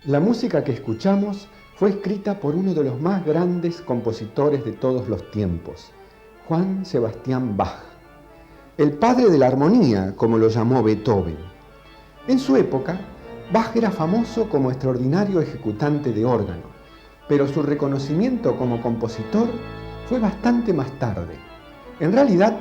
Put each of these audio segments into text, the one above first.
La música que escuchamos fue escrita por uno de los más grandes compositores de todos los tiempos, Johann Sebastian Bach, el padre de la armonía, como lo llamó Beethoven. En su época, Bach era famoso como extraordinario ejecutante de órgano, pero su reconocimiento como compositor fue bastante más tarde. En realidad,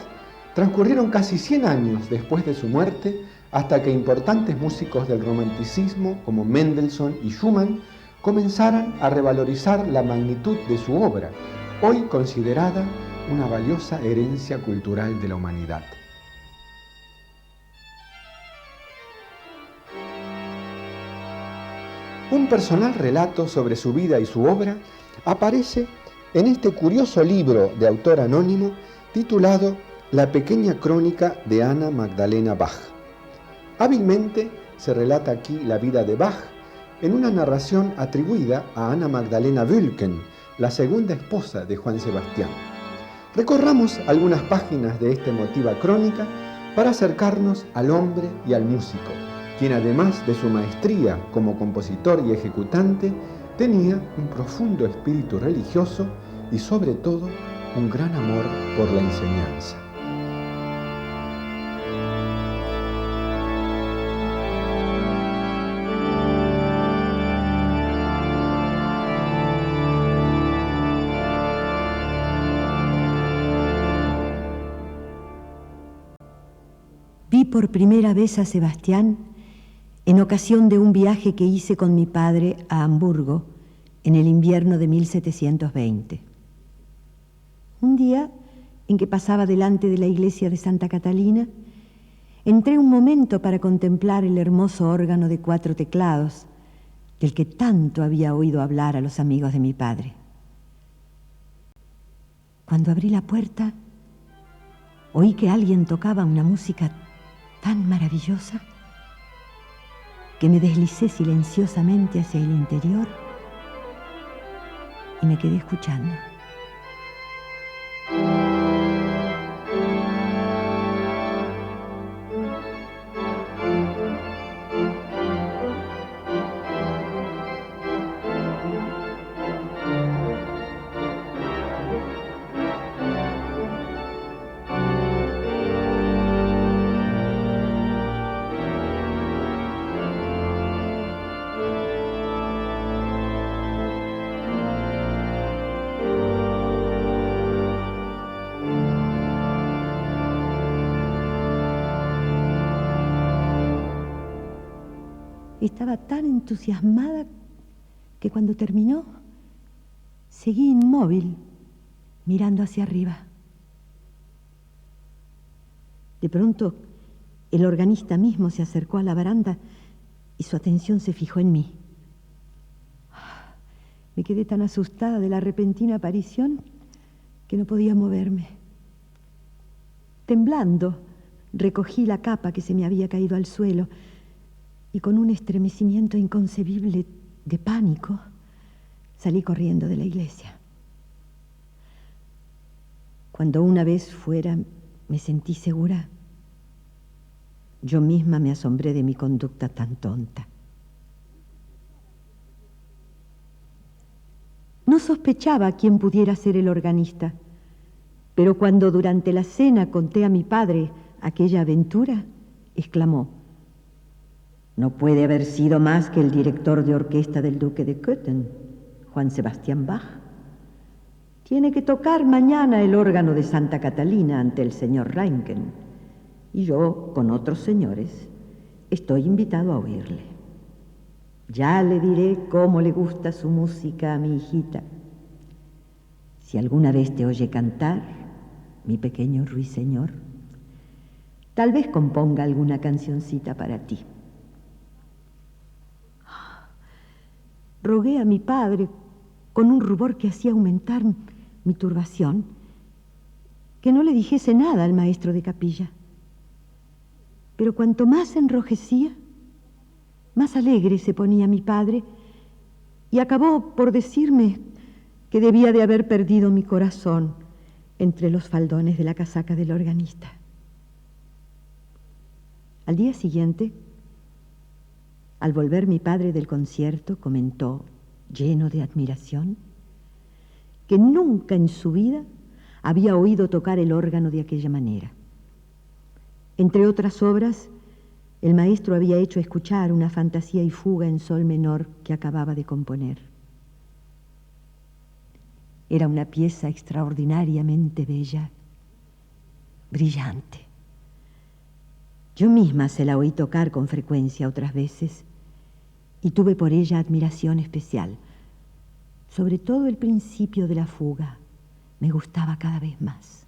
transcurrieron casi 100 años después de su muerte hasta que importantes músicos del romanticismo como Mendelssohn y Schumann comenzaran a revalorizar la magnitud de su obra, hoy considerada una valiosa herencia cultural de la humanidad. Un personal relato sobre su vida y su obra aparece en este curioso libro de autor anónimo titulado La pequeña crónica de Anna Magdalena Bach. Hábilmente se relata aquí la vida de Bach en una narración atribuida a Anna Magdalena Wülken, la segunda esposa de Juan Sebastián. Recorramos algunas páginas de esta emotiva crónica para acercarnos al hombre y al músico, quien además de su maestría como compositor y ejecutante, tenía un profundo espíritu religioso y sobre todo un gran amor por la enseñanza. Vi por primera vez a Sebastián en ocasión de un viaje que hice con mi padre a Hamburgo en el invierno de 1720. Un día en que pasaba delante de la iglesia de Santa Catalina, entré un momento para contemplar el hermoso órgano de 4 teclados, del que tanto había oído hablar a los amigos de mi padre. Cuando abrí la puerta, oí que alguien tocaba una música tan maravillosa que me deslicé silenciosamente hacia el interior y me quedé escuchando. Estaba tan entusiasmada que cuando terminó, seguí inmóvil, mirando hacia arriba. De pronto, el organista mismo se acercó a la baranda y su atención se fijó en mí. Me quedé tan asustada de la repentina aparición que no podía moverme. Temblando, recogí la capa que se me había caído al suelo y con un estremecimiento inconcebible de pánico salí corriendo de la iglesia. Cuando una vez fuera me sentí segura, yo misma me asombré de mi conducta tan tonta. No sospechaba quién pudiera ser el organista, pero cuando durante la cena conté a mi padre aquella aventura, exclamó: «No puede haber sido más que el director de orquesta del duque de Köthen, Juan Sebastián Bach. Tiene que tocar mañana el órgano de Santa Catalina ante el señor Reinken, y yo, con otros señores, estoy invitado a oírle. Ya le diré cómo le gusta su música a mi hijita. Si alguna vez te oye cantar, mi pequeño ruiseñor, tal vez componga alguna cancioncita para ti». Rogué a mi padre, con un rubor que hacía aumentar mi turbación, que no le dijese nada al maestro de capilla. Pero cuanto más enrojecía, más alegre se ponía mi padre y acabó por decirme que debía de haber perdido mi corazón entre los faldones de la casaca del organista. Al día siguiente, Al volver mi padre del concierto, comentó, lleno de admiración, que nunca en su vida había oído tocar el órgano de aquella manera. Entre otras obras, el maestro había hecho escuchar una fantasía y fuga en sol menor que acababa de componer. Era una pieza extraordinariamente bella, brillante. Yo misma se la oí tocar con frecuencia otras veces y tuve por ella admiración especial. Sobre todo el principio de la fuga me gustaba cada vez más.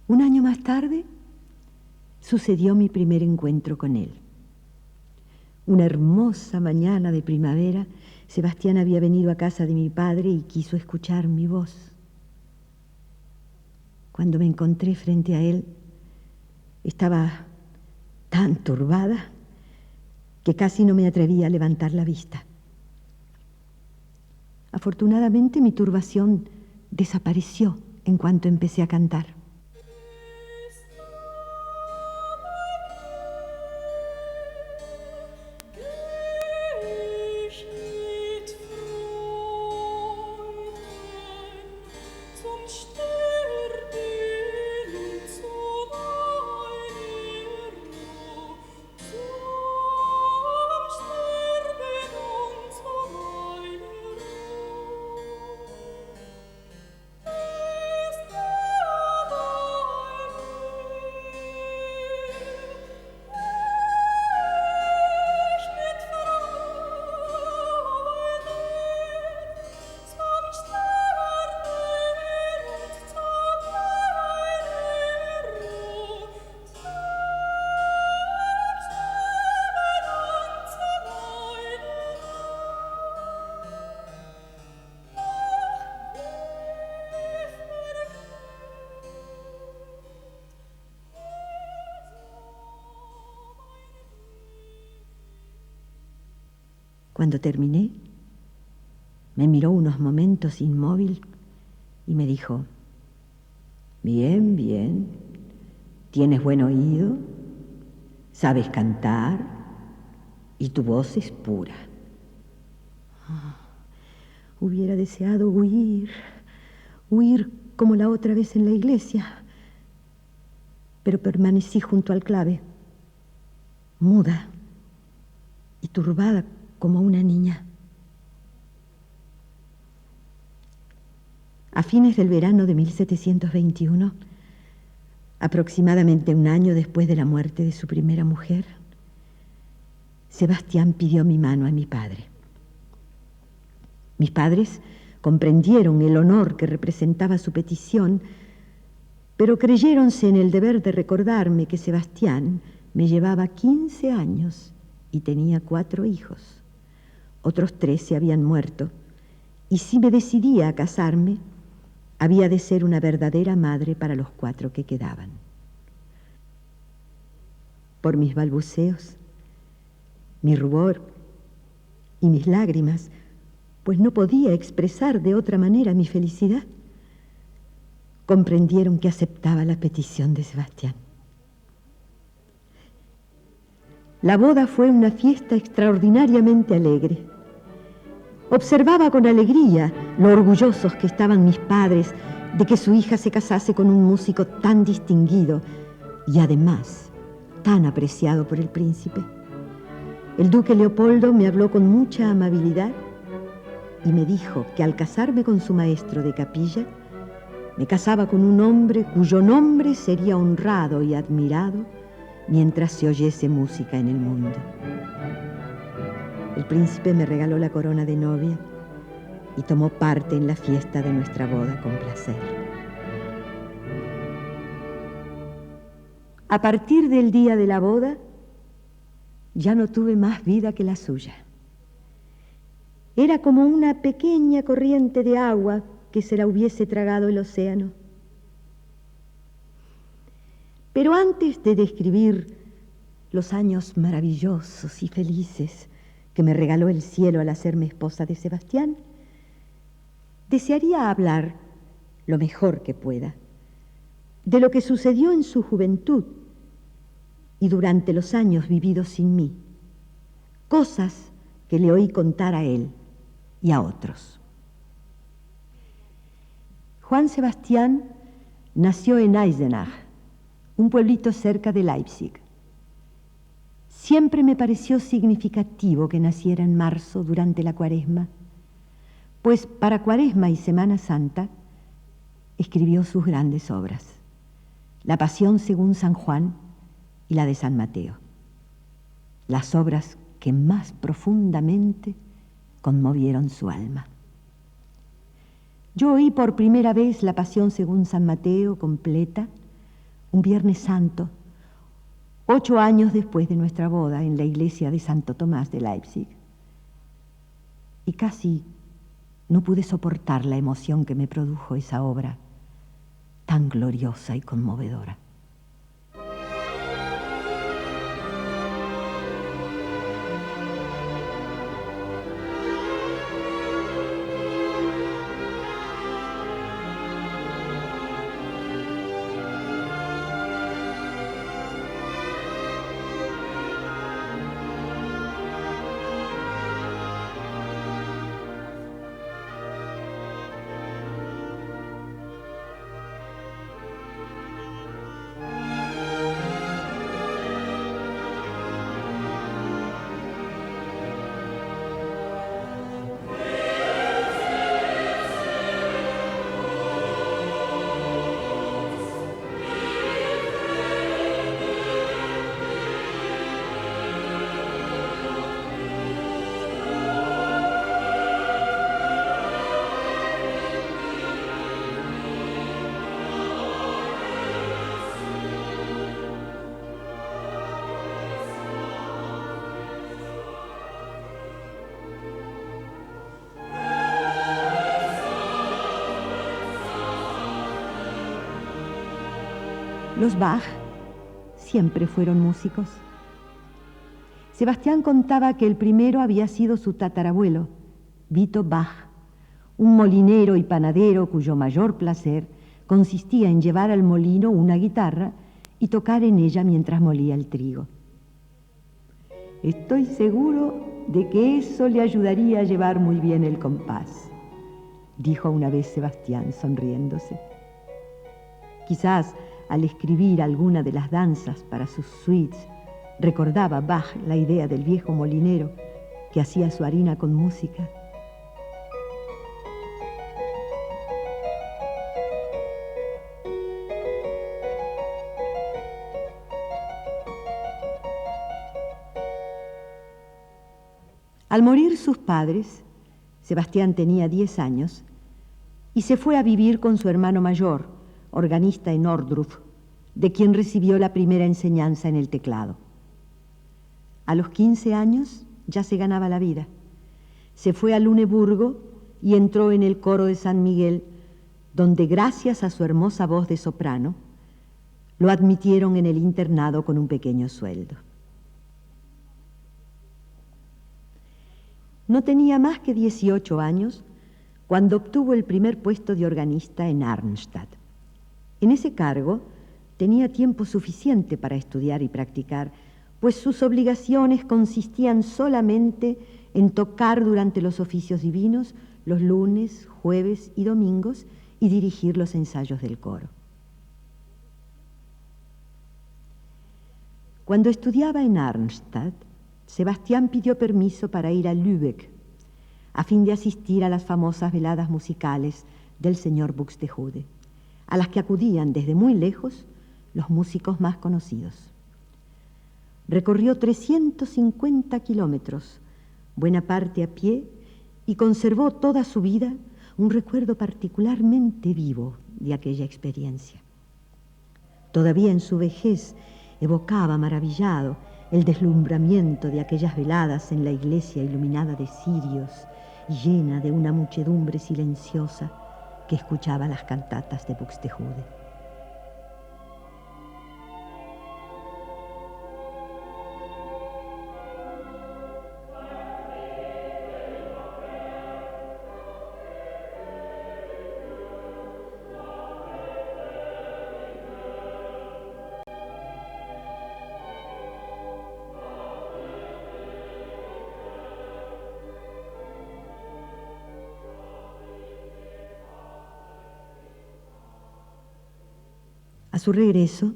Un año más tarde sucedió mi primer encuentro con él. Una hermosa mañana de primavera, Sebastián había venido a casa de mi padre y quiso escuchar mi voz. Cuando me encontré frente a él, estaba tan turbada que casi no me atrevía a levantar la vista. Afortunadamente, mi turbación desapareció en cuanto empecé a cantar. Cuando terminé, me miró unos momentos inmóvil y me dijo, bien, bien, tienes buen oído, sabes cantar y tu voz es pura. Hubiera deseado huir como la otra vez en la iglesia, pero permanecí junto al clave, muda y turbada como una niña. A fines del verano de 1721, aproximadamente un año después de la muerte de su primera mujer, Sebastián pidió mi mano a mi padre. Mis padres comprendieron el honor que representaba su petición, pero creyéronse en el deber de recordarme que Sebastián me llevaba 15 años y tenía 4 hijos. Otros 3 se habían muerto, y si me decidía a casarme, había de ser una verdadera madre para los 4 que quedaban. Por mis balbuceos, mi rubor y mis lágrimas, pues no podía expresar de otra manera mi felicidad, comprendieron que aceptaba la petición de Sebastián. La boda fue una fiesta extraordinariamente alegre. Observaba con alegría lo orgullosos que estaban mis padres de que su hija se casase con un músico tan distinguido y además tan apreciado por el príncipe. El duque Leopoldo me habló con mucha amabilidad y me dijo que al casarme con su maestro de capilla, me casaba con un hombre cuyo nombre sería honrado y admirado mientras se oyese música en el mundo. El príncipe me regaló la corona de novia y tomó parte en la fiesta de nuestra boda con placer. A partir del día de la boda, ya no tuve más vida que la suya. Era como una pequeña corriente de agua que se la hubiese tragado el océano. Pero antes de describir los años maravillosos y felices que me regaló el cielo al hacerme esposa de Sebastián, desearía hablar, lo mejor que pueda, de lo que sucedió en su juventud y durante los años vividos sin mí, cosas que le oí contar a él y a otros. Juan Sebastián nació en Eisenach, un pueblito cerca de Leipzig. Siempre me pareció significativo que naciera en marzo durante la Cuaresma, pues para Cuaresma y Semana Santa escribió sus grandes obras, La Pasión según San Juan y la de San Mateo, las obras que más profundamente conmovieron su alma. Yo oí por primera vez La Pasión según San Mateo completa un Viernes Santo, 8 años después de nuestra boda en la iglesia de Santo Tomás de Leipzig. Y casi no pude soportar la emoción que me produjo esa obra tan gloriosa y conmovedora. Los Bach siempre fueron músicos. Sebastián contaba que el primero había sido su tatarabuelo, Vito Bach, un molinero y panadero cuyo mayor placer consistía en llevar al molino una guitarra y tocar en ella mientras molía el trigo. Estoy seguro de que eso le ayudaría a llevar muy bien el compás, dijo una vez Sebastián sonriéndose. Quizás al escribir alguna de las danzas para sus suites, recordaba Bach la idea del viejo molinero que hacía su harina con música. Al morir sus padres, Sebastián tenía 10 años y se fue a vivir con su hermano mayor, organista en Ohrdruf, de quien recibió la primera enseñanza en el teclado. A los 15 años ya se ganaba la vida. Se fue a Luneburgo y entró en el coro de San Miguel, donde gracias a su hermosa voz de soprano, lo admitieron en el internado con un pequeño sueldo. No tenía más que 18 años cuando obtuvo el primer puesto de organista en Arnstadt. En ese cargo tenía tiempo suficiente para estudiar y practicar, pues sus obligaciones consistían solamente en tocar durante los oficios divinos los lunes, jueves y domingos y dirigir los ensayos del coro. Cuando estudiaba en Arnstadt, Sebastián pidió permiso para ir a Lübeck, a fin de asistir a las famosas veladas musicales del señor Buxtehude, a las que acudían desde muy lejos los músicos más conocidos. Recorrió 350 kilómetros, buena parte a pie, y conservó toda su vida un recuerdo particularmente vivo de aquella experiencia. Todavía en su vejez evocaba maravillado el deslumbramiento de aquellas veladas en la iglesia iluminada de cirios y llena de una muchedumbre silenciosa que escuchaba las cantatas de Buxtehude. A su regreso,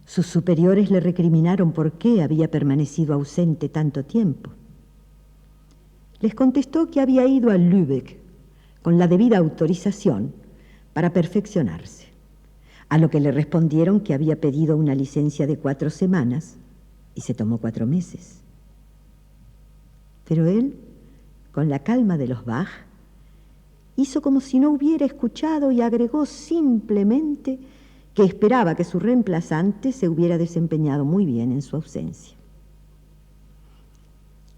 sus superiores le recriminaron por qué había permanecido ausente tanto tiempo. Les contestó que había ido a Lübeck con la debida autorización para perfeccionarse, a lo que le respondieron que había pedido una licencia de 4 semanas y se tomó 4 meses. Pero él, con la calma de los Bach, hizo como si no hubiera escuchado y agregó simplemente que esperaba que su reemplazante se hubiera desempeñado muy bien en su ausencia.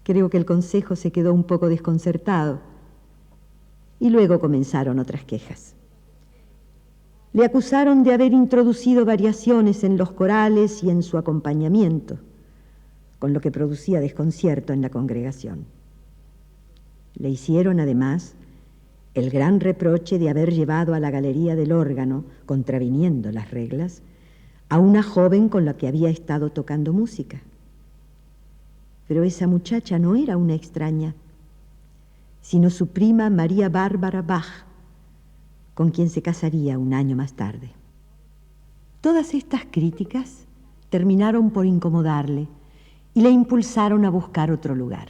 Creo que el consejo se quedó un poco desconcertado y luego comenzaron otras quejas. Le acusaron de haber introducido variaciones en los corales y en su acompañamiento, con lo que producía desconcierto en la congregación. Le hicieron además el gran reproche de haber llevado a la galería del órgano, contraviniendo las reglas, a una joven con la que había estado tocando música. Pero esa muchacha no era una extraña, sino su prima María Bárbara Bach, con quien se casaría un año más tarde. Todas estas críticas terminaron por incomodarle y le impulsaron a buscar otro lugar.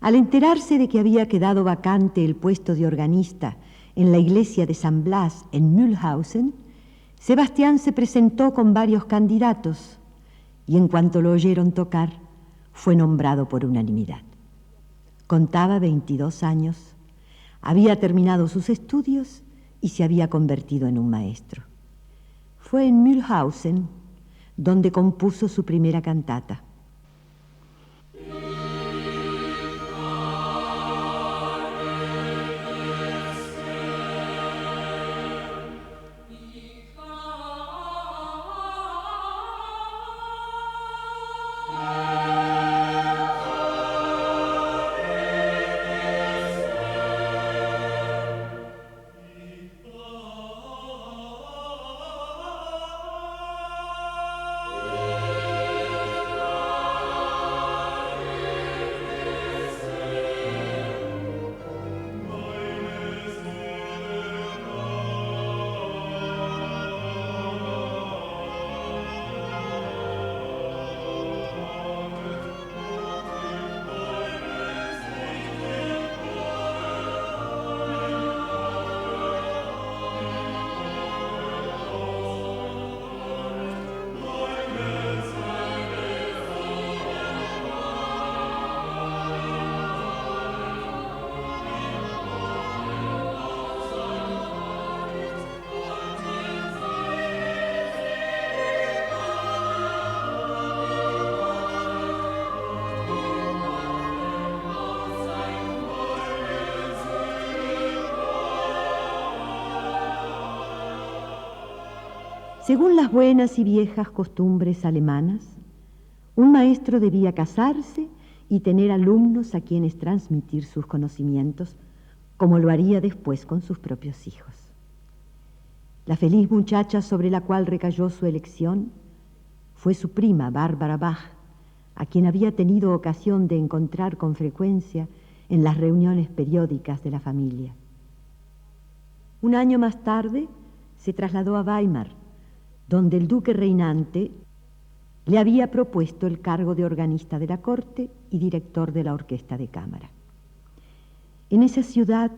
Al enterarse de que había quedado vacante el puesto de organista en la iglesia de San Blas en Mühlhausen, Sebastián se presentó con varios candidatos y en cuanto lo oyeron tocar, fue nombrado por unanimidad. Contaba 22 años, había terminado sus estudios y se había convertido en un maestro. Fue en Mühlhausen donde compuso su primera cantata. Según las buenas y viejas costumbres alemanas, un maestro debía casarse y tener alumnos a quienes transmitir sus conocimientos, como lo haría después con sus propios hijos. La feliz muchacha sobre la cual recayó su elección fue su prima Bárbara Bach, a quien había tenido ocasión de encontrar con frecuencia en las reuniones periódicas de la familia. Un año más tarde se trasladó a Weimar, donde el duque reinante le había propuesto el cargo de organista de la corte y director de la orquesta de cámara. En esa ciudad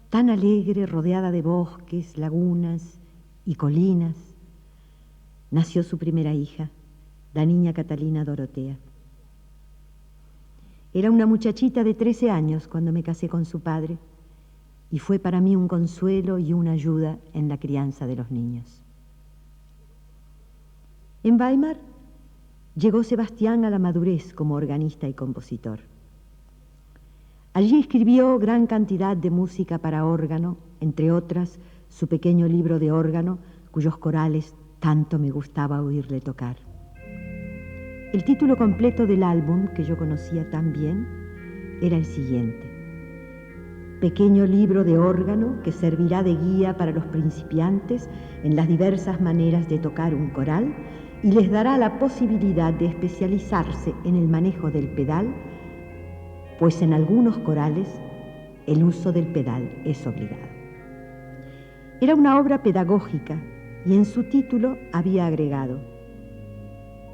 tan alegre, rodeada de bosques, lagunas y colinas, nació su primera hija, la niña Catalina Dorotea. Era una muchachita de 13 años cuando me casé con su padre y fue para mí un consuelo y una ayuda en la crianza de los niños. En Weimar llegó Sebastián a la madurez como organista y compositor. Allí escribió gran cantidad de música para órgano, entre otras su pequeño libro de órgano, cuyos corales tanto me gustaba oírle tocar. El título completo del álbum, que yo conocía tan bien, era el siguiente: Pequeño libro de órgano que servirá de guía para los principiantes en las diversas maneras de tocar un coral y les dará la posibilidad de especializarse en el manejo del pedal, pues en algunos corales el uso del pedal es obligado. Era una obra pedagógica y en su título había agregado: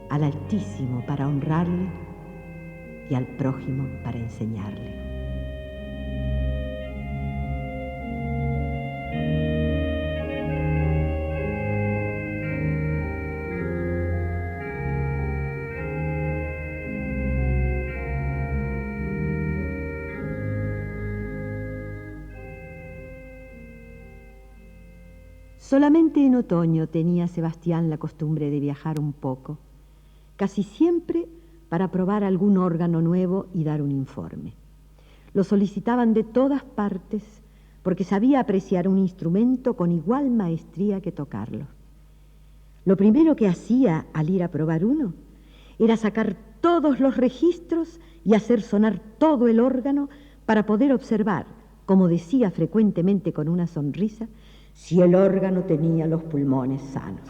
al Altísimo para honrarle y al prójimo para enseñarle. Solamente en otoño tenía Sebastián la costumbre de viajar un poco, casi siempre para probar algún órgano nuevo y dar un informe. Lo solicitaban de todas partes porque sabía apreciar un instrumento con igual maestría que tocarlo. Lo primero que hacía al ir a probar uno era sacar todos los registros y hacer sonar todo el órgano para poder observar, como decía frecuentemente con una sonrisa, si el órgano tenía los pulmones sanos.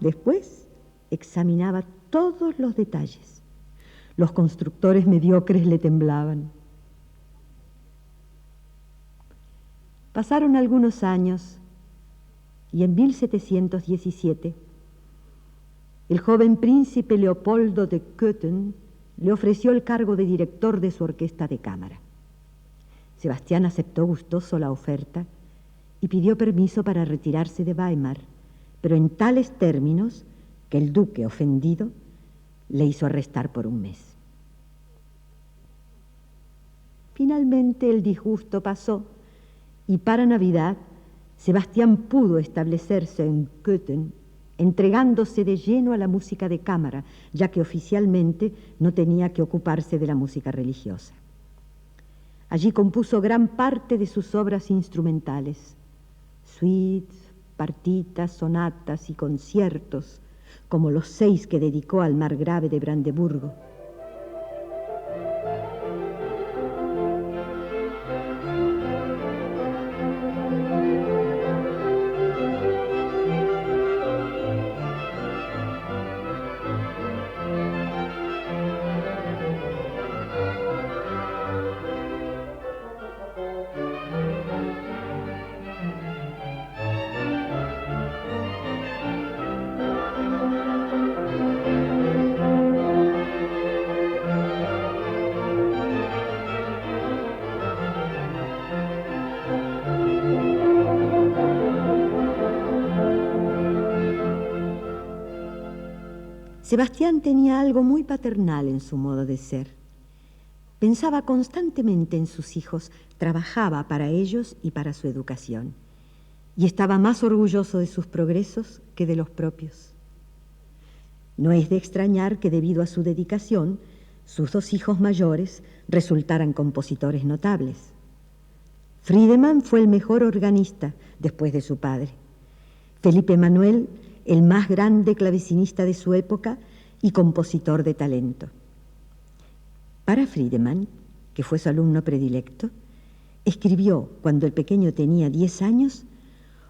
Después examinaba todos los detalles. Los constructores mediocres le temblaban. Pasaron algunos años y en 1717 el joven príncipe Leopoldo de Cöthen le ofreció el cargo de director de su orquesta de cámara. Sebastián aceptó gustoso la oferta y pidió permiso para retirarse de Weimar, pero en tales términos que el duque, ofendido, le hizo arrestar por un mes. Finalmente el disgusto pasó y para Navidad Sebastián pudo establecerse en Cöthen, entregándose de lleno a la música de cámara, ya que oficialmente no tenía que ocuparse de la música religiosa. Allí compuso gran parte de sus obras instrumentales, suites, partitas, sonatas y conciertos, como los 6 que dedicó al margrave de Brandeburgo. Sebastián tenía algo muy paternal en su modo de ser. Pensaba constantemente en sus hijos, trabajaba para ellos y para su educación, y estaba más orgulloso de sus progresos que de los propios. No es de extrañar que debido a su dedicación, sus 2 hijos mayores resultaran compositores notables. Friedemann fue el mejor organista después de su padre. Felipe Manuel, el más grande clavecinista de su época y compositor de talento. Para Friedemann, que fue su alumno predilecto, escribió, cuando el pequeño tenía 10 años,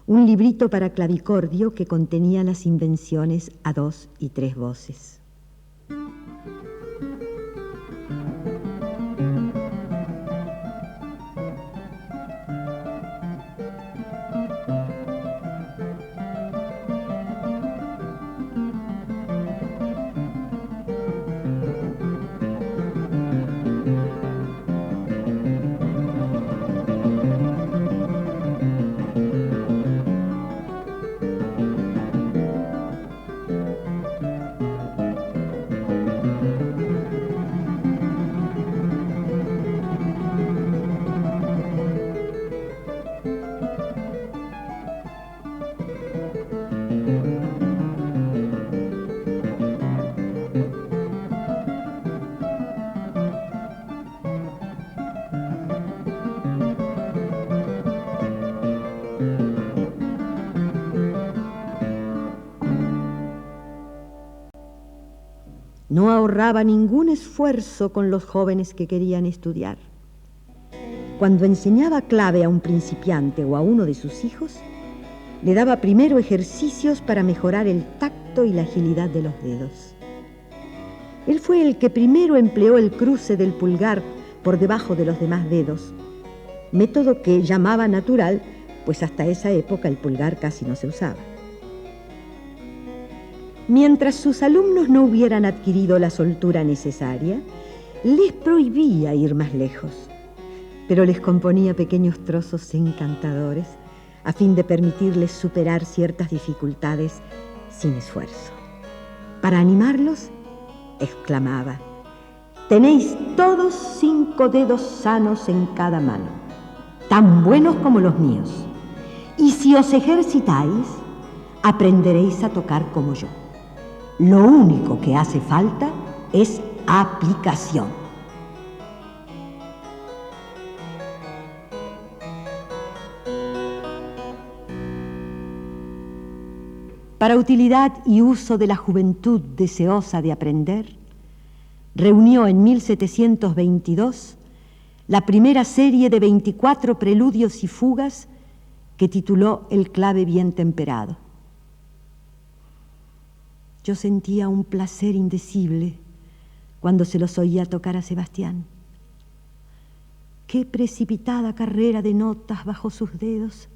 un librito para clavicordio que contenía las invenciones a 2 y 3 voces. No ahorraba ningún esfuerzo con los jóvenes que querían estudiar. Cuando enseñaba clave a un principiante o a uno de sus hijos, le daba primero ejercicios para mejorar el tacto y la agilidad de los dedos. Él fue el que primero empleó el cruce del pulgar por debajo de los demás dedos, método que llamaba natural, pues hasta esa época el pulgar casi no se usaba. Mientras sus alumnos no hubieran adquirido la soltura necesaria, les prohibía ir más lejos, pero les componía pequeños trozos encantadores a fin de permitirles superar ciertas dificultades sin esfuerzo. Para animarlos, exclamaba: «Tenéis todos 5 dedos sanos en cada mano, tan buenos como los míos, y si os ejercitáis, aprenderéis a tocar como yo. Lo único que hace falta es aplicación». Para utilidad y uso de la juventud deseosa de aprender, reunió en 1722 la primera serie de 24 preludios y fugas que tituló El clave bien temperado. Yo sentía un placer indecible cuando se los oía tocar a Sebastián. Qué precipitada carrera de notas bajo sus dedos.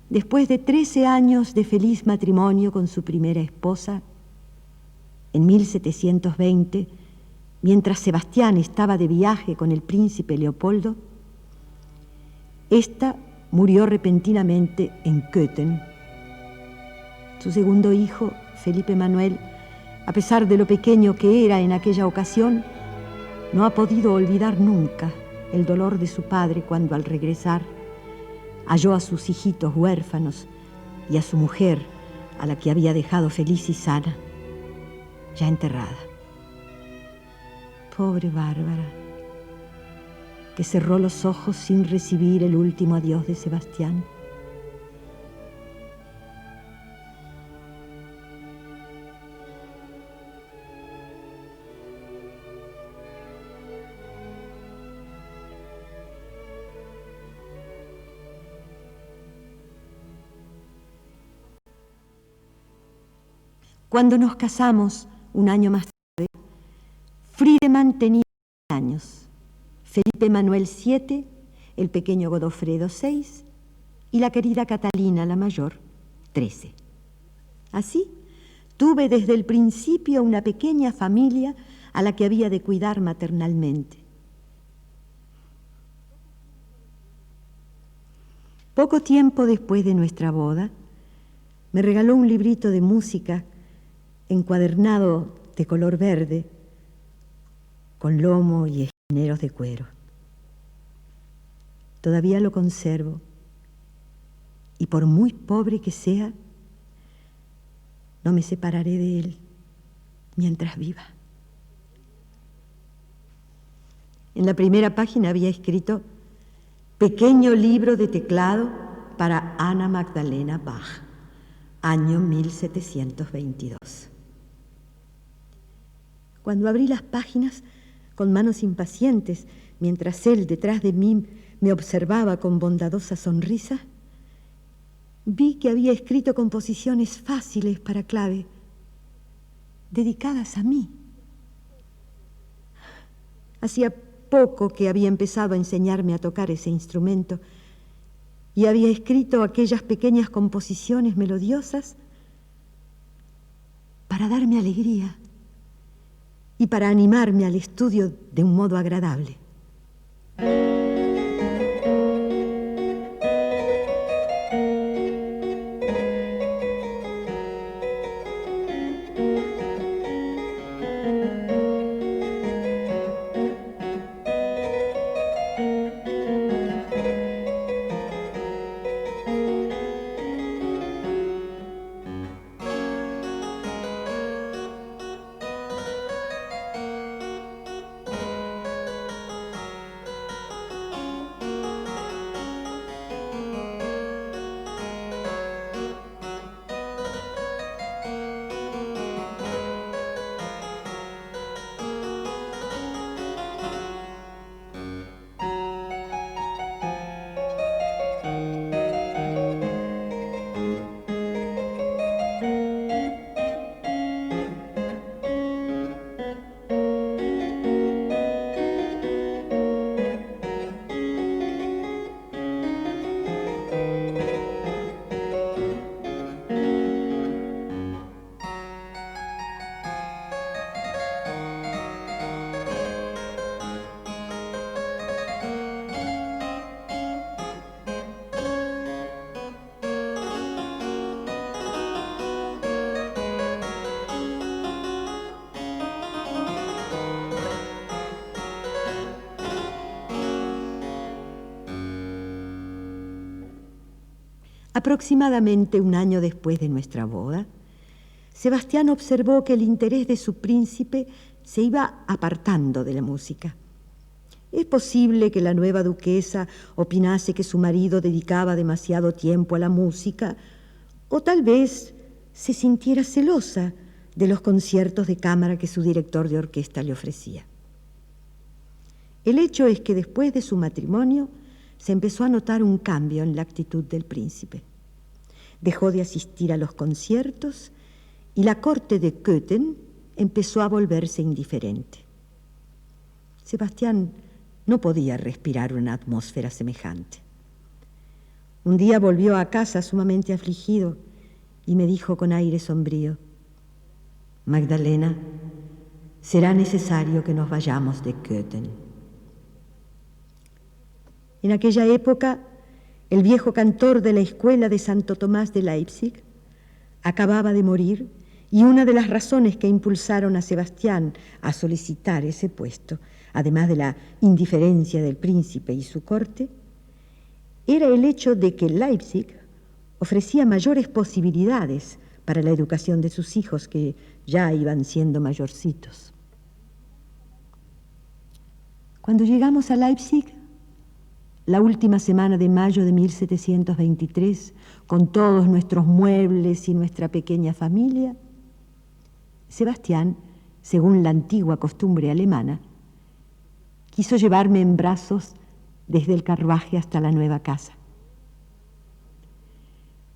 Después de 13 años de feliz matrimonio con su primera esposa, en 1720, mientras Sebastián estaba de viaje con el príncipe Leopoldo, ésta murió repentinamente en Köthen. Su segundo hijo, Felipe Manuel, a pesar de lo pequeño que era en aquella ocasión, no ha podido olvidar nunca el dolor de su padre cuando al regresar halló a sus hijitos huérfanos y a su mujer, a la que había dejado feliz y sana, ya enterrada. Pobre Bárbara, que cerró los ojos sin recibir el último adiós de Sebastián. Cuando nos casamos, un año más tarde, Friedemann tenía 10 años, Felipe Manuel 7, el pequeño Godofredo 6 y la querida Catalina, la mayor, 13. Así, tuve desde el principio una pequeña familia a la que había de cuidar maternalmente. Poco tiempo después de nuestra boda, me regaló un librito de música encuadernado de color verde, con lomo y esquineros de cuero. Todavía lo conservo. Y por muy pobre que sea, no me separaré de él mientras viva. En la primera página había escrito: pequeño libro de teclado para Anna Magdalena Bach, año 1722. Cuando abrí las páginas con manos impacientes, mientras él detrás de mí me observaba con bondadosa sonrisa, vi que había escrito composiciones fáciles para clave, dedicadas a mí. Hacía poco que había empezado a enseñarme a tocar ese instrumento y había escrito aquellas pequeñas composiciones melodiosas para darme alegría y para animarme al estudio de un modo agradable. Aproximadamente un año después de nuestra boda, Sebastián observó que el interés de su príncipe se iba apartando de la música. Es posible que la nueva duquesa opinase que su marido dedicaba demasiado tiempo a la música, o tal vez se sintiera celosa de los conciertos de cámara que su director de orquesta le ofrecía. El hecho es que después de su matrimonio se empezó a notar un cambio en la actitud del príncipe. Dejó de asistir a los conciertos y la corte de Köthen empezó a volverse indiferente. Sebastián no podía respirar una atmósfera semejante. Un día volvió a casa sumamente afligido y me dijo con aire sombrío: Magdalena, será necesario que nos vayamos de Köthen. En aquella época, el viejo cantor de la escuela de Santo Tomás de Leipzig acababa de morir, y una de las razones que impulsaron a Sebastián a solicitar ese puesto, además de la indiferencia del príncipe y su corte, era el hecho de que Leipzig ofrecía mayores posibilidades para la educación de sus hijos, que ya iban siendo mayorcitos. Cuando llegamos a Leipzig, la última semana de mayo de 1723, con todos nuestros muebles y nuestra pequeña familia, Sebastián, según la antigua costumbre alemana, quiso llevarme en brazos desde el carruaje hasta la nueva casa.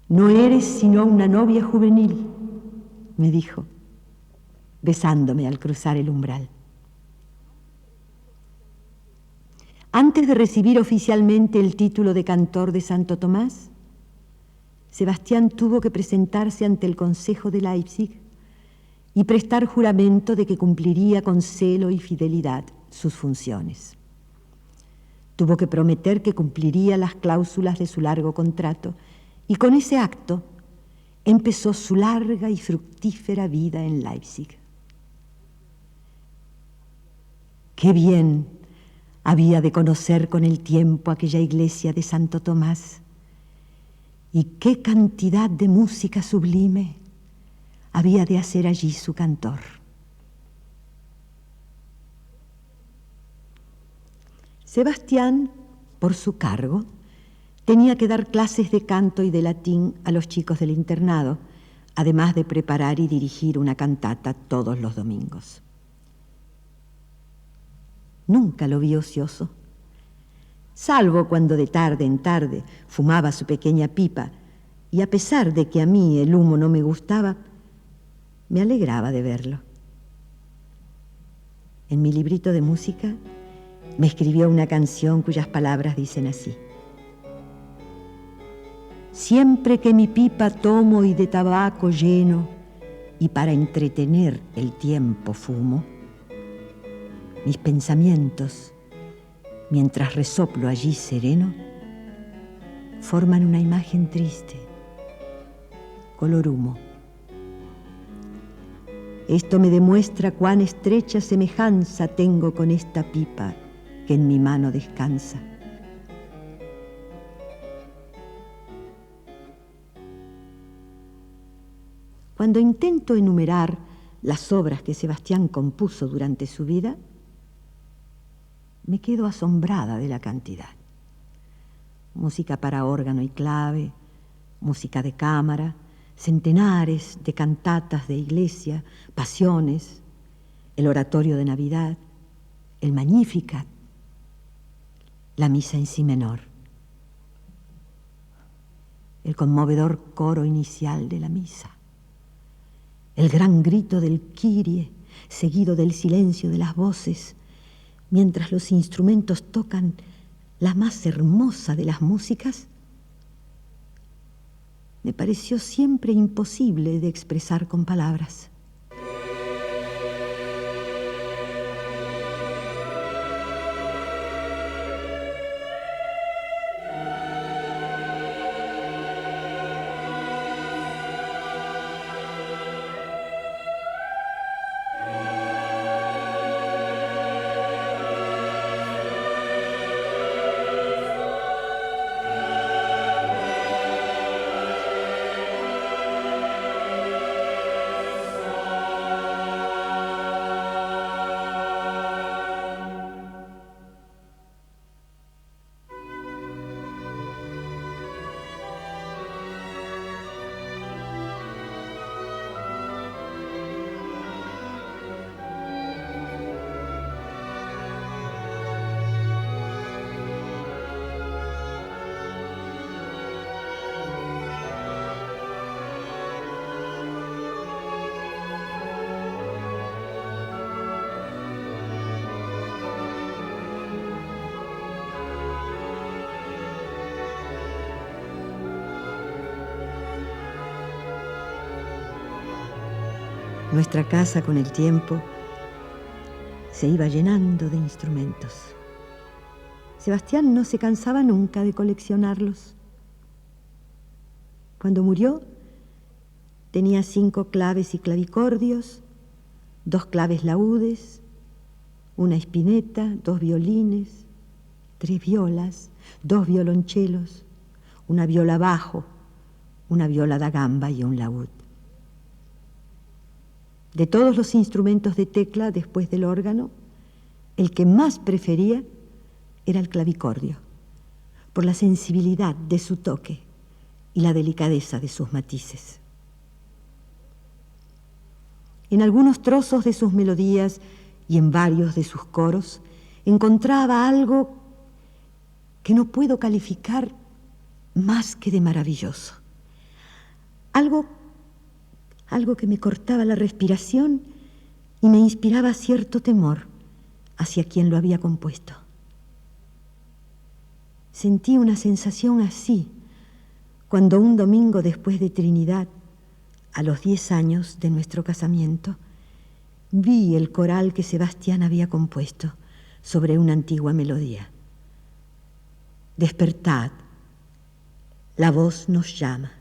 No eres sino una novia juvenil, me dijo, besándome al cruzar el umbral. Antes de recibir oficialmente el título de cantor de Santo Tomás, Sebastián tuvo que presentarse ante el Consejo de Leipzig y prestar juramento de que cumpliría con celo y fidelidad sus funciones. Tuvo que prometer que cumpliría las cláusulas de su largo contrato, y con ese acto empezó su larga y fructífera vida en Leipzig. ¡Qué bien había de conocer con el tiempo aquella iglesia de Santo Tomás. Y qué cantidad de música sublime había de hacer allí su cantor. Sebastián, por su cargo, tenía que dar clases de canto y de latín a los chicos del internado, además de preparar y dirigir una cantata todos los domingos. Nunca lo vi ocioso, salvo cuando de tarde en tarde fumaba su pequeña pipa, y a pesar de que a mí el humo no me gustaba, me alegraba de verlo. En mi librito de música me escribió una canción cuyas palabras dicen así: siempre que mi pipa tomo y de tabaco lleno, y para entretener el tiempo fumo, mis pensamientos, mientras resoplo allí sereno, forman una imagen triste, color humo. Esto me demuestra cuán estrecha semejanza tengo con esta pipa que en mi mano descansa. Cuando intento enumerar las obras que Sebastián compuso durante su vida, me quedo asombrada de la cantidad. Música para órgano y clave, música de cámara, centenares de cantatas de iglesia, pasiones, el oratorio de Navidad, el Magnificat, la misa en si menor, el conmovedor coro inicial de la misa, el gran grito del Kyrie, seguido del silencio de las voces, mientras los instrumentos tocan la más hermosa de las músicas, me pareció siempre imposible de expresar con palabras. Nuestra casa, con el tiempo, se iba llenando de instrumentos. Sebastián no se cansaba nunca de coleccionarlos. Cuando murió, tenía 5 claves y clavicordios, 2 claves laúdes, una espineta, 2 violines, 3 violas, 2 violonchelos, una viola bajo, una viola da gamba y un laúd. De todos los instrumentos de tecla después del órgano, el que más prefería era el clavicordio, por la sensibilidad de su toque y la delicadeza de sus matices. En algunos trozos de sus melodías y en varios de sus coros encontraba algo que no puedo calificar más que de maravilloso. Algo que me cortaba la respiración y me inspiraba cierto temor hacia quien lo había compuesto. Sentí una sensación así cuando un domingo después de Trinidad, a los 10 años de nuestro casamiento, vi el coral que Sebastián había compuesto sobre una antigua melodía. Despertad, la voz nos llama.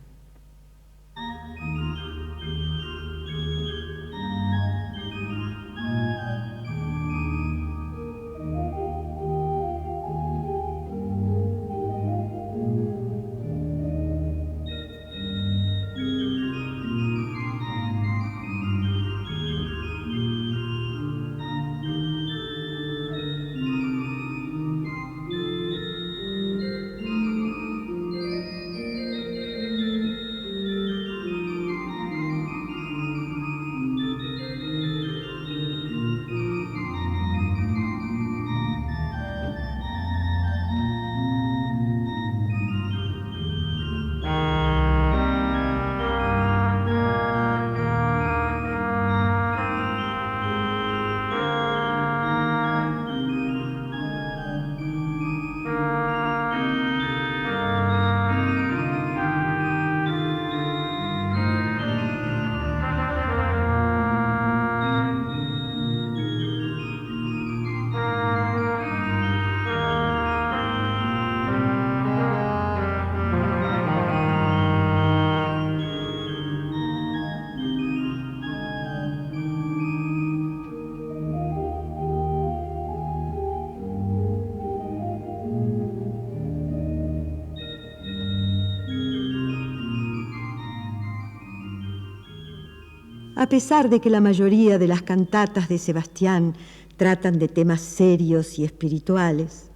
A pesar de que la mayoría de las cantatas de Sebastián tratan de temas serios y espirituales,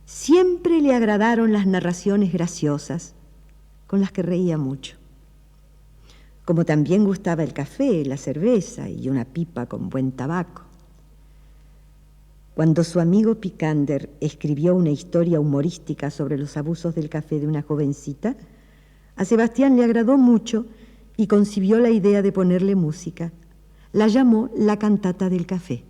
siempre le agradaron las narraciones graciosas, con las que reía mucho. Como también gustaba el café, la cerveza y una pipa con buen tabaco. Cuando su amigo Picander escribió una historia humorística sobre los abusos del café de una jovencita, a Sebastián le agradó mucho y concibió la idea de ponerle música. La llamó La Cantata del Café.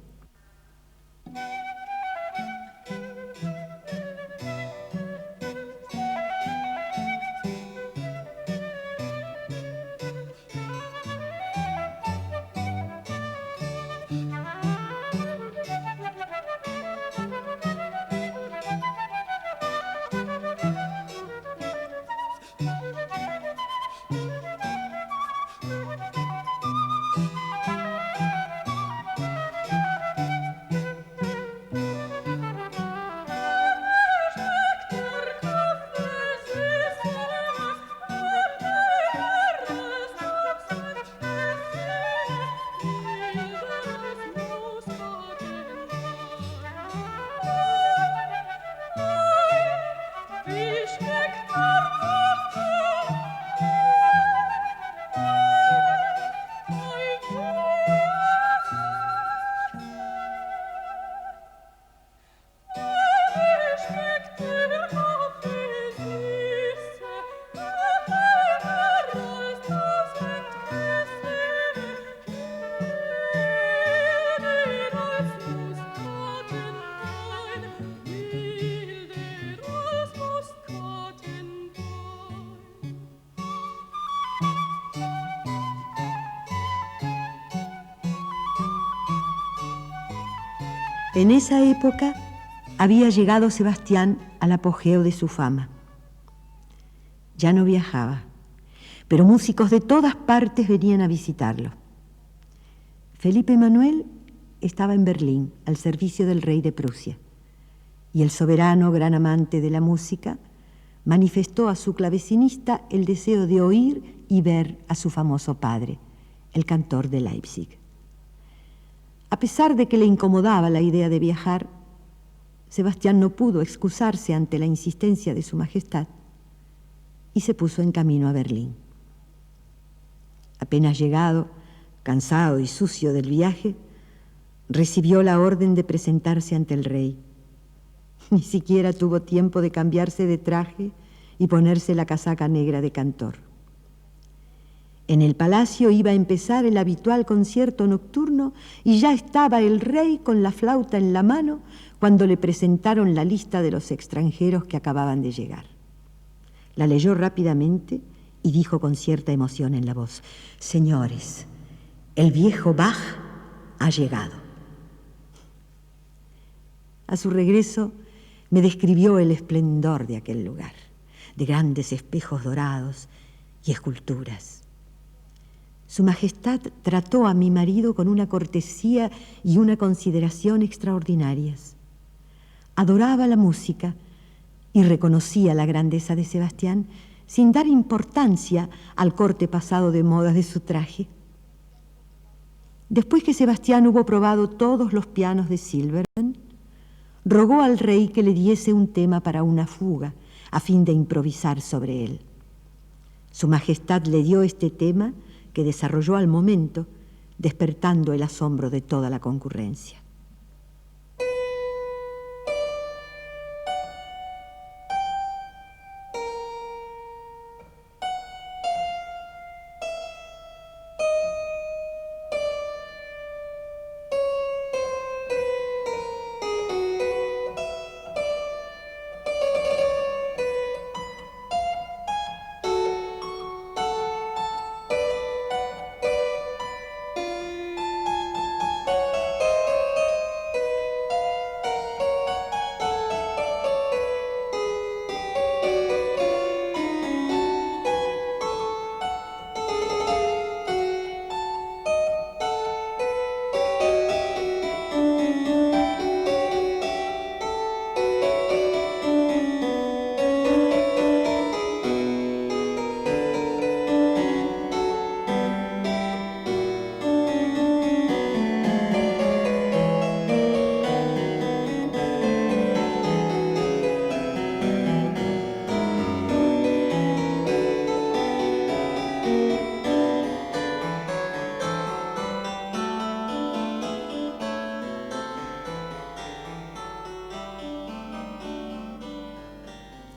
En esa época había llegado Sebastián al apogeo de su fama. Ya no viajaba, pero músicos de todas partes venían a visitarlo. Felipe Emanuel estaba en Berlín, al servicio del rey de Prusia, y el soberano, gran amante de la música, manifestó a su clavecinista el deseo de oír y ver a su famoso padre, el cantor de Leipzig. A pesar de que le incomodaba la idea de viajar, Sebastián no pudo excusarse ante la insistencia de su majestad y se puso en camino a Berlín. Apenas llegado, cansado y sucio del viaje, recibió la orden de presentarse ante el rey. Ni siquiera tuvo tiempo de cambiarse de traje y ponerse la casaca negra de cantor. En el palacio iba a empezar el habitual concierto nocturno y ya estaba el rey con la flauta en la mano cuando le presentaron la lista de los extranjeros que acababan de llegar. La leyó rápidamente y dijo con cierta emoción en la voz: «Señores, el viejo Bach ha llegado». A su regreso me describió el esplendor de aquel lugar, de grandes espejos dorados y esculturas. Su Majestad trató a mi marido con una cortesía y una consideración extraordinarias. Adoraba la música y reconocía la grandeza de Sebastián sin dar importancia al corte pasado de moda de su traje. Después que Sebastián hubo probado todos los pianos de Silbermann, rogó al rey que le diese un tema para una fuga, a fin de improvisar sobre él. Su Majestad le dio este tema, que desarrolló al momento, despertando el asombro de toda la concurrencia.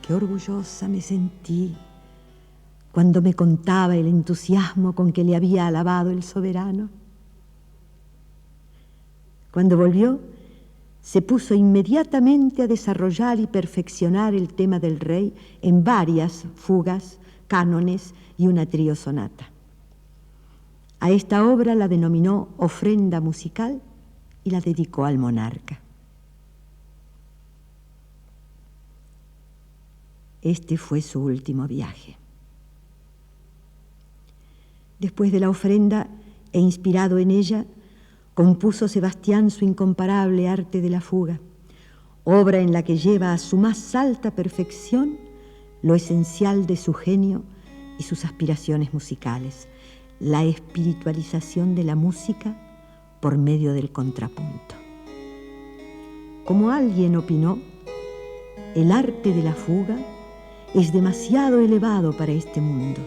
Qué orgullosa me sentí cuando me contaba el entusiasmo con que le había alabado el soberano. Cuando volvió, se puso inmediatamente a desarrollar y perfeccionar el tema del rey en varias fugas, cánones y una trío sonata. A esta obra la denominó Ofrenda Musical y la dedicó al monarca. Este fue su último viaje. Después de la ofrenda, e inspirado en ella, compuso Sebastián su incomparable Arte de la Fuga, obra en la que lleva a su más alta perfección lo esencial de su genio y sus aspiraciones musicales, la espiritualización de la música por medio del contrapunto. Como alguien opinó, el arte de la fuga es demasiado elevado para este mundo.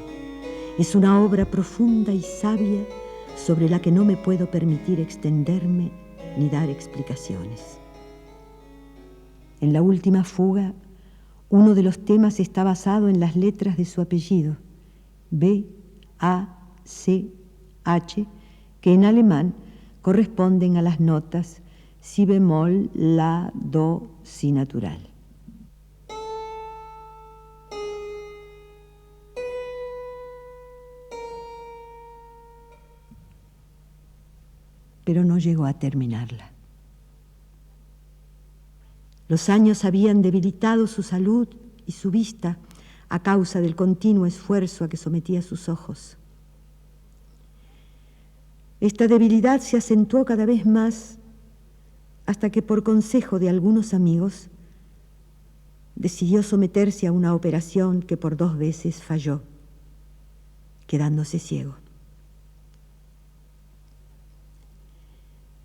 Es una obra profunda y sabia sobre la que no me puedo permitir extenderme ni dar explicaciones. En la última fuga, uno de los temas está basado en las letras de su apellido, B-A-C-H, que en alemán corresponden a las notas si bemol, la, do, si natural. Pero no llegó a terminarla. Los años habían debilitado su salud y su vista a causa del continuo esfuerzo a que sometía sus ojos. Esta debilidad se acentuó cada vez más hasta que, por consejo de algunos amigos, decidió someterse a una operación que por 2 veces falló, quedándose ciego.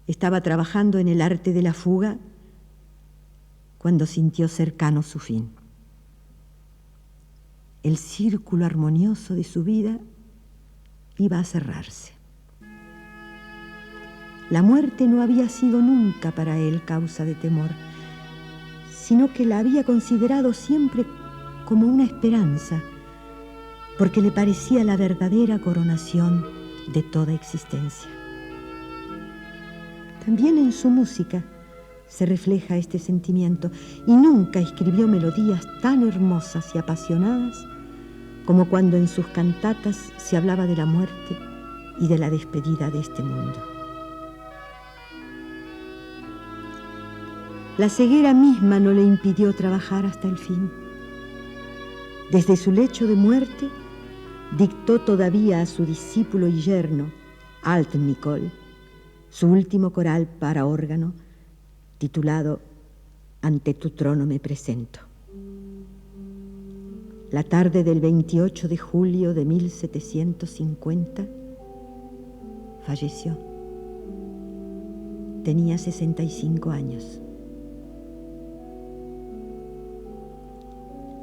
Estaba trabajando en el arte de la fuga cuando sintió cercano su fin. El círculo armonioso de su vida iba a cerrarse. La muerte no había sido nunca para él causa de temor, sino que la había considerado siempre como una esperanza, porque le parecía la verdadera coronación de toda existencia. También en su música se refleja este sentimiento, y nunca escribió melodías tan hermosas y apasionadas como cuando en sus cantatas se hablaba de la muerte y de la despedida de este mundo. La ceguera misma no le impidió trabajar hasta el fin. Desde su lecho de muerte, dictó todavía a su discípulo y yerno, Alt-Nicol, su último coral para órgano, titulado Ante tu trono me presento. La tarde del 28 de julio de 1750, falleció. Tenía 65 años.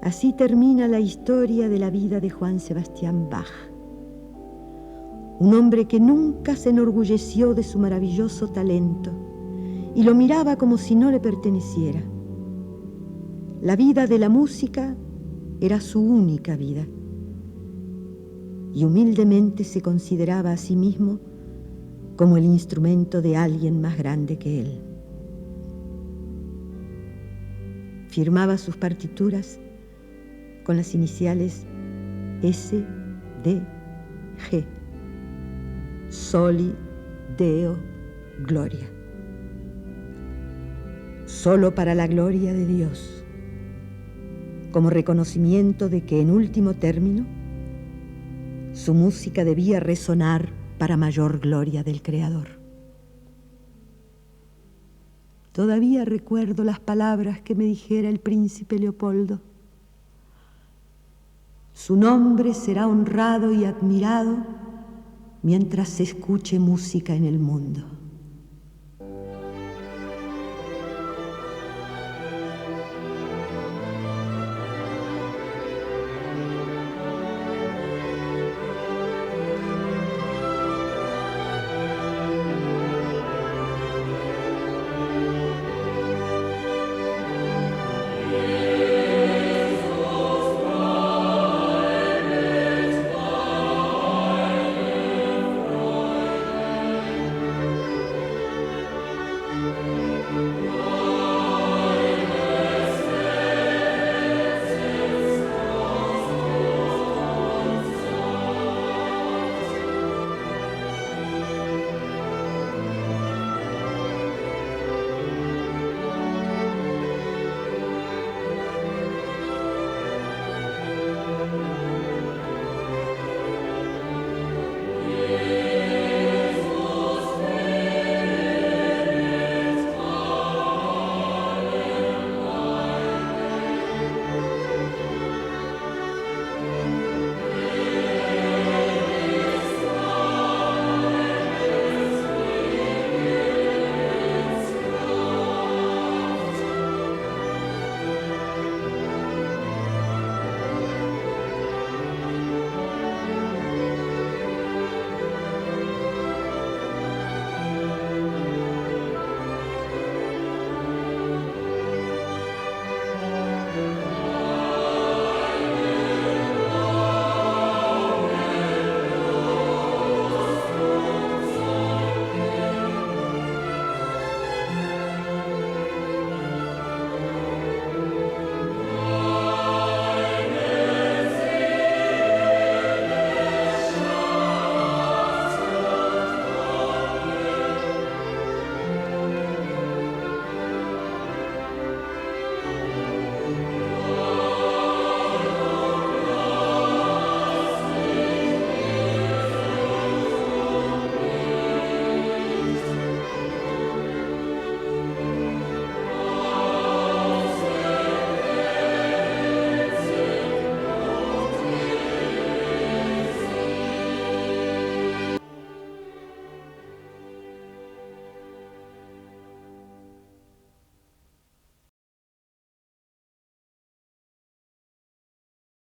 Así termina la historia de la vida de Juan Sebastián Bach, un hombre que nunca se enorgulleció de su maravilloso talento y lo miraba como si no le perteneciera. La vida de la música era su única vida y humildemente se consideraba a sí mismo como el instrumento de alguien más grande que él. Firmaba sus partituras con las iniciales S, D, G. Soli Deo Gloria. Solo para la gloria de Dios, como reconocimiento de que en último término su música debía resonar para mayor gloria del Creador. Todavía recuerdo las palabras que me dijera el príncipe Leopoldo. Su nombre será honrado y admirado mientras se escuche música en el mundo.